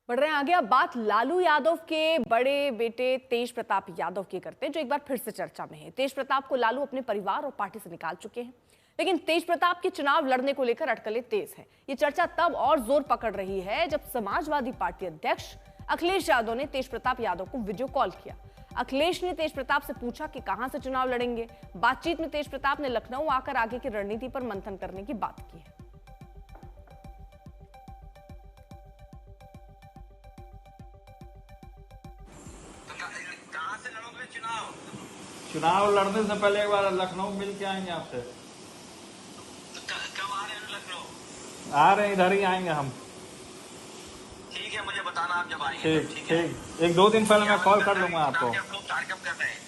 बढ़ रहे हैं आगे। अब बात लालू यादव के बड़े बेटे तेज प्रताप यादव की करते हैं, जो एक बार फिर से चर्चा में है। तेज प्रताप को लालू अपने परिवार और पार्टी से निकाल चुके हैं, लेकिन तेज प्रताप के चुनाव लड़ने को लेकर अटकलें तेज हैं। ये चर्चा तब और जोर पकड़ रही है जब समाजवादी पार्टी अध्यक्ष अखिलेश यादव ने तेज प्रताप यादव को वीडियो कॉल किया। अखिलेश ने तेज प्रताप से पूछा कि कहां से चुनाव लड़ेंगे। बातचीत में तेज प्रताप ने लखनऊ आकर आगे की रणनीति पर मंथन करने की बात की है। कहाँ से लड़ोगे चुनाव? चुनाव लड़ने से पहले एक बार लखनऊ मिल के आएंगे आपसे। कब आ रहे हैं लखनऊ? आ रहे हैं, इधर ही आएंगे हम। ठीक है, मुझे बताना आप जब आएंगे। ठीक ठीक, एक दो दिन पहले मैं कॉल कर लूंगा आपको। हम लोग कार्यक्रम कर रहे हैं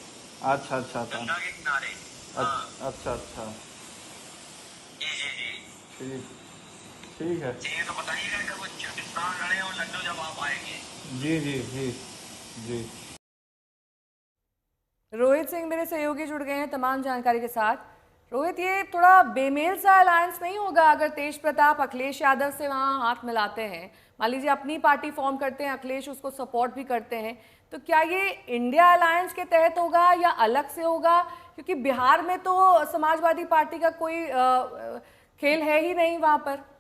अच्छा अच्छा गंगा के किनारे। अच्छा अच्छा, जी जी जी, ठीक ठीक है। ठीक है, तो बताइएगा कब चुनाव लड़े और लखनऊ जब आप आएंगे। जी जी जी जी। रोहित सिंह मेरे सहयोगी जुड़ गए हैं तमाम जानकारी के साथ। रोहित, ये थोड़ा बेमेल सा अलायंस नहीं होगा अगर तेज प्रताप अखिलेश यादव से वहाँ हाथ मिलाते हैं? मान लीजिए अपनी पार्टी फॉर्म करते हैं, अखिलेश उसको सपोर्ट भी करते हैं, तो क्या ये इंडिया अलायंस के तहत होगा या अलग से होगा? क्योंकि बिहार में तो समाजवादी पार्टी का कोई खेल है ही नहीं वहाँ पर।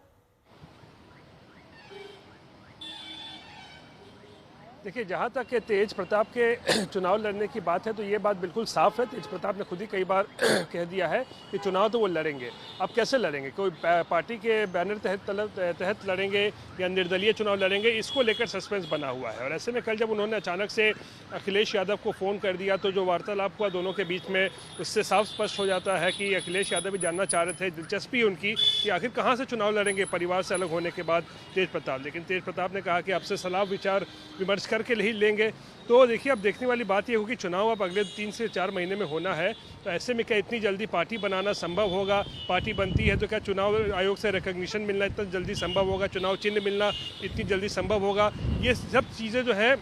देखिए, जहाँ तक के तेज प्रताप के चुनाव लड़ने की बात है तो ये बात बिल्कुल साफ है। तेज प्रताप ने खुद ही कई बार कह दिया है कि चुनाव तो वो लड़ेंगे। अब कैसे लड़ेंगे? कोई पार्टी के बैनर तहत लड़ेंगे या निर्दलीय चुनाव लड़ेंगे, इसको लेकर सस्पेंस बना हुआ है। और ऐसे में कल जब उन्होंने अचानक से अखिलेश यादव को फ़ोन कर दिया तो जो वार्तालाप हुआ दोनों के बीच में, उससे साफ स्पष्ट हो जाता है कि अखिलेश यादव भी जानना चाह रहे थे, दिलचस्पी उनकी कि आखिर कहाँ से चुनाव लड़ेंगे परिवार से अलग होने के बाद तेज प्रताप। लेकिन तेज प्रताप ने कहा कि आपसे सलाह विचार विमर्श करके ही लेंगे। तो देखिए, अब देखने वाली बात ये होगी, चुनाव अब अगले 3 से 4 महीने में होना है, तो ऐसे में क्या इतनी जल्दी पार्टी बनाना संभव होगा? पार्टी बनती है तो क्या चुनाव आयोग से रिकॉग्निशन मिलना इतना जल्दी संभव होगा? चुनाव चिन्ह मिलना इतनी जल्दी संभव होगा? ये सब चीज़ें जो है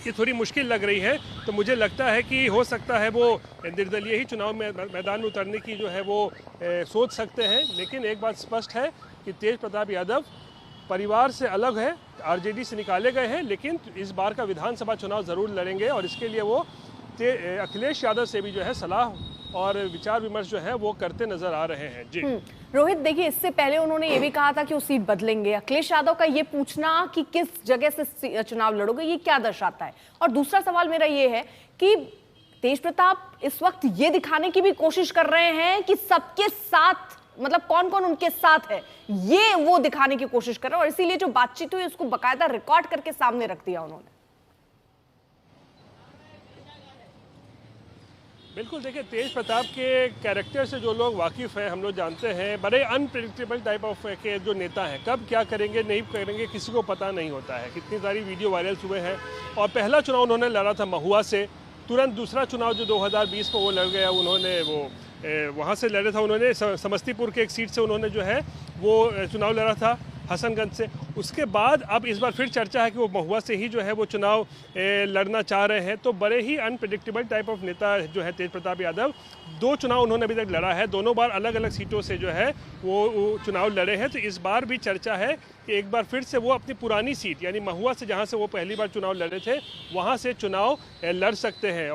ये थोड़ी मुश्किल लग रही है। तो मुझे लगता है कि हो सकता है वो निर्दलीय ही चुनाव में मैदान में उतरने की जो है वो सोच सकते हैं। लेकिन एक बात स्पष्ट है कि तेज प्रताप यादव परिवार से अलग है, आरजेडी से निकाले गए हैं, लेकिन इस बार का विधानसभा चुनाव ज़रूर लड़ेंगे और इसके लिए वो अखिलेश यादव से भी जो है सलाह और विचार विमर्श जो है वो करते नजर आ रहे हैं। जी रोहित, देखिए, इससे पहले उन्होंने ये भी कहा था कि वो सीट बदलेंगे। अखिलेश यादव का ये पूछना कि किस जगह से चुनाव लड़ोगे, ये क्या दर्शाता है? और दूसरा सवाल मेरा ये है कि तेज प्रताप इस वक्त ये दिखाने की भी कोशिश कर रहे हैं कि सबके साथ, मतलब कौन कौन उनके साथ है, ये वो दिखाने की कोशिश कर रहे हैं, और इसीलिए जो बातचीत हुई उसको बकायदा रिकॉर्ड करके सामने रख दिया उन्होंने। बिल्कुल, देखिए, तेज प्रताप के कैरेक्टर से जो लोग वाकिफ़ हैं, हम लोग जानते हैं, बड़े अनप्रेडिक्टेबल टाइप ऑफ के जो नेता हैं, कब क्या करेंगे नहीं करेंगे किसी को पता नहीं होता है। कितनी सारी वीडियो वायरल हुए हैं। और पहला चुनाव उन्होंने लड़ा था महुआ से, तुरंत दूसरा चुनाव जो 2020 में वो लड़ गया, उन्होंने वो वहाँ से लड़ा था। उन्होंने समस्तीपुर के एक सीट से उन्होंने जो है वो चुनाव लड़ा था, हसनगंज से। उसके बाद अब इस बार फिर चर्चा है कि वो महुआ से ही जो है वो चुनाव लड़ना चाह रहे हैं। तो बड़े ही अनप्रेडिक्टेबल टाइप ऑफ नेता जो है तेज प्रताप यादव। 2 चुनाव उन्होंने अभी तक लड़ा है, दोनों बार अलग अलग सीटों से जो है वो चुनाव लड़े हैं। तो इस बार भी चर्चा है कि एक बार फिर से वो अपनी पुरानी सीट यानी महुआ से, जहाँ से वो पहली बार चुनाव लड़े थे, वहाँ से चुनाव लड़ सकते हैं।